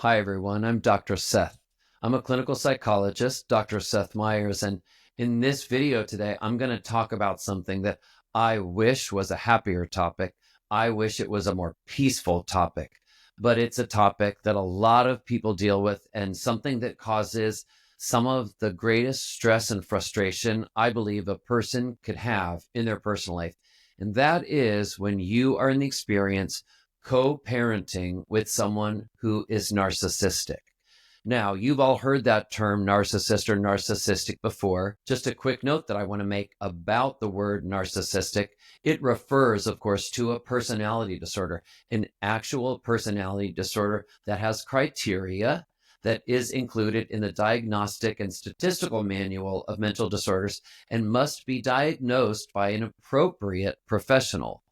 Hi, everyone. I'm Dr. Seth. I'm a clinical psychologist, Dr. Seth Meyers, and in this video today, I'm going to talk about something that I wish was a happier topic. I wish it was a more peaceful topic, but it's a topic that a lot of people deal with and something that causes some of the greatest stress and frustration I believe a person could have in their personal life. And that is when you are in the experience co-parenting with someone who is narcissistic. Now, you've all heard that term narcissist or narcissistic before. Just a quick note that I want to make about the word narcissistic. It refers, of course, to a personality disorder, an actual personality disorder that has criteria that is included in the Diagnostic and Statistical Manual of Mental Disorders and must be diagnosed by an appropriate professional.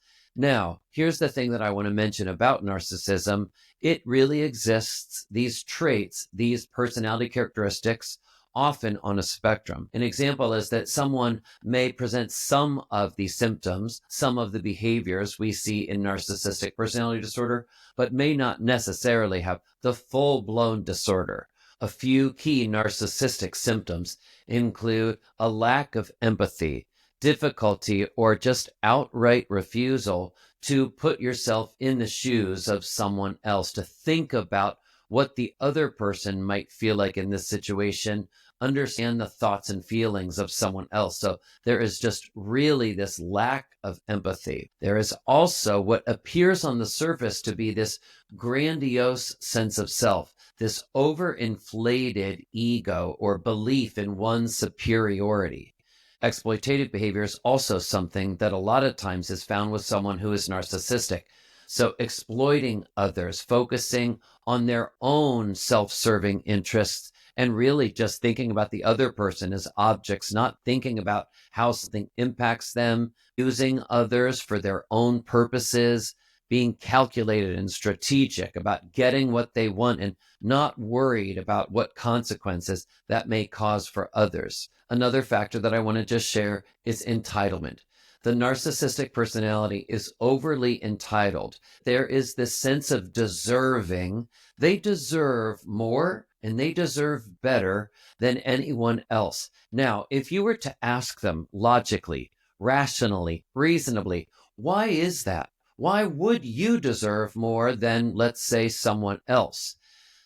Now, here's the thing that I want to mention about narcissism. It really exists, these traits, these personality characteristics, often on a spectrum. An example is that someone may present some of the symptoms, some of the behaviors we see in narcissistic personality disorder, but may not necessarily have the full-blown disorder. A few key narcissistic symptoms include a lack of empathy, difficulty, or just outright refusal to put yourself in the shoes of someone else, to think about what the other person might feel like in this situation, understand the thoughts and feelings of someone else. So there is just really this lack of empathy. There is also what appears on the surface to be this grandiose sense of self, this overinflated ego or belief in one's superiority. Exploitative behavior is also something that a lot of times is found with someone who is narcissistic. So exploiting others, focusing on their own self-serving interests, and really just thinking about the other person as objects, not thinking about how something impacts them, using others for their own purposes, being calculated and strategic about getting what they want and not worried about what consequences that may cause for others. Another factor that I want to just share is entitlement. The narcissistic personality is overly entitled. There is this sense of deserving. They deserve more and they deserve better than anyone else. Now, if you were to ask them logically, rationally, reasonably, why is that? Why would you deserve more than, let's say, someone else?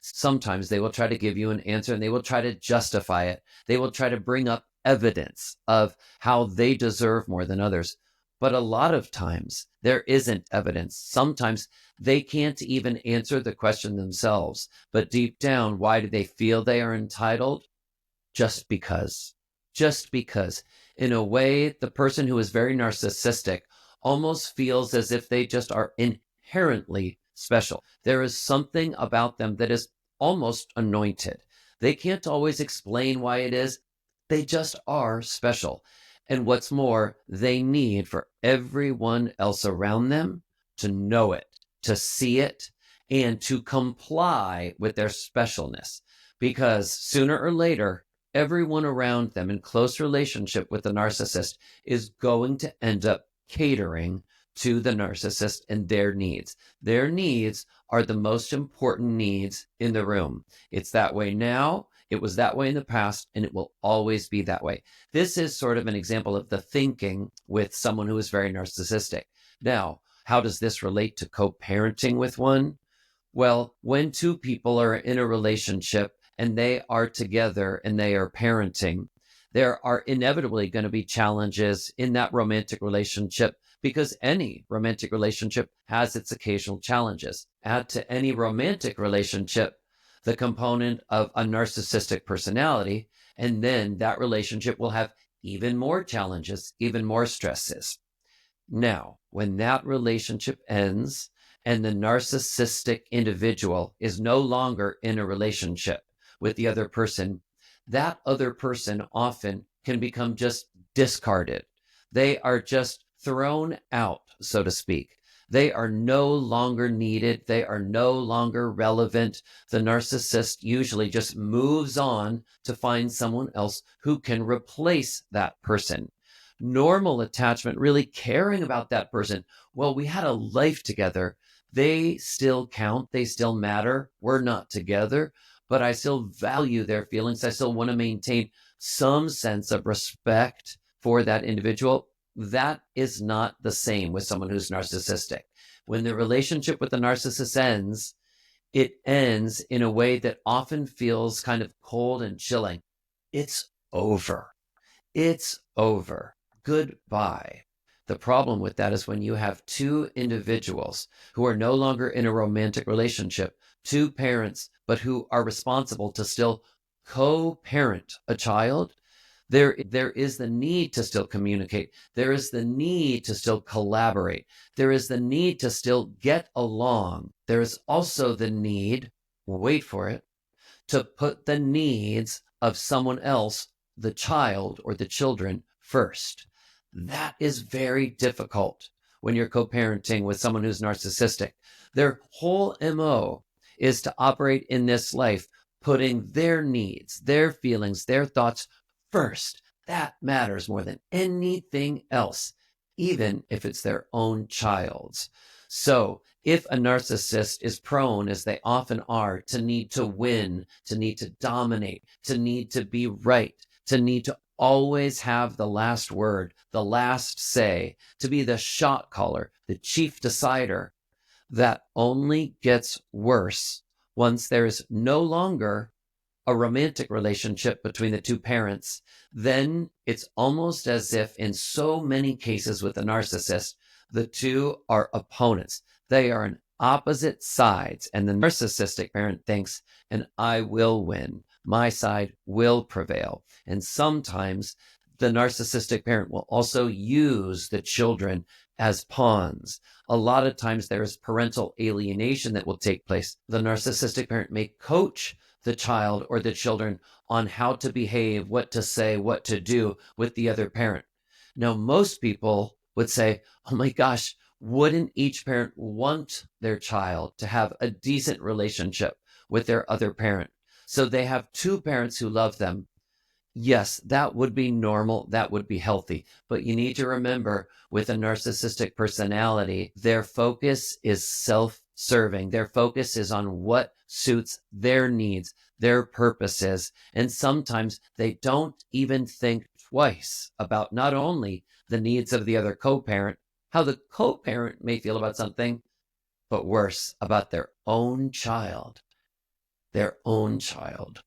Sometimes they will try to give you an answer and they will try to justify it. They will try to bring up evidence of how they deserve more than others. But a lot of times there isn't evidence. Sometimes they can't even answer the question themselves. But deep down, why do they feel they are entitled? Just because. Just because. In a way, the person who is very narcissistic almost feels as if they just are inherently special. There is something about them that is almost anointed. They can't always explain why it is. They just are special. And what's more, they need for everyone else around them to know it, to see it, and to comply with their specialness. Because sooner or later, everyone around them in close relationship with the narcissist is going to end up catering to the narcissist and their needs. Their needs are the most important needs in the room. It's that way now, it was that way in the past, and it will always be that way. This is sort of an example of the thinking with someone who is very narcissistic. Now, how does this relate to co-parenting with one? Well, when two people are in a relationship and they are together and they are parenting, there are inevitably going to be challenges in that romantic relationship because any romantic relationship has its occasional challenges. Add to any romantic relationship the component of a narcissistic personality, and then that relationship will have even more challenges, even more stresses. Now, when that relationship ends and the narcissistic individual is no longer in a relationship with the other person, that other person often can become just discarded. They are just thrown out, so to speak. They are no longer needed. They are no longer relevant. The narcissist usually just moves on to find someone else who can replace that person. Normal attachment, really caring about that person. Well, we had a life together. They still count. They still matter. We're not together, but I still value their feelings. I still want to maintain some sense of respect for that individual. That is not the same with someone who's narcissistic. When the relationship with the narcissist ends, it ends in a way that often feels kind of cold and chilling. It's over. It's over. Goodbye. The problem with that is when you have two individuals who are no longer in a romantic relationship, two parents, but who are responsible to still co-parent a child, there is the need to still communicate. There is the need to still collaborate. There is the need to still get along. There is also the need, wait for it, to put the needs of someone else, the child or the children, first. That is very difficult when you're co-parenting with someone who's narcissistic. Their whole MO is to operate in this life, putting their needs, their feelings, their thoughts first. That matters more than anything else, even if it's their own child's. So if a narcissist is prone, as they often are, to need to win, to need to dominate, to need to be right, to need to always have the last word, the last say, to be the shot caller, the chief decider, that only gets worse once there is no longer a romantic relationship between the two parents. Then it's almost as if in so many cases with a narcissist, the two are opponents. They are on opposite sides, and the narcissistic parent thinks, and I will win. My side will prevail. And sometimes the narcissistic parent will also use the children as pawns. A lot of times there is parental alienation that will take place. The narcissistic parent may coach the child or the children on how to behave, what to say, what to do with the other parent. Now, most people would say, oh my gosh, wouldn't each parent want their child to have a decent relationship with their other parent? So they have two parents who love them. Yes, that would be normal. That would be healthy. But you need to remember, with a narcissistic personality, their focus is self-serving. Their focus is on what suits their needs, their purposes. And sometimes they don't even think twice about not only the needs of the other co-parent, how the co-parent may feel about something, but worse, about their own child. Their own child.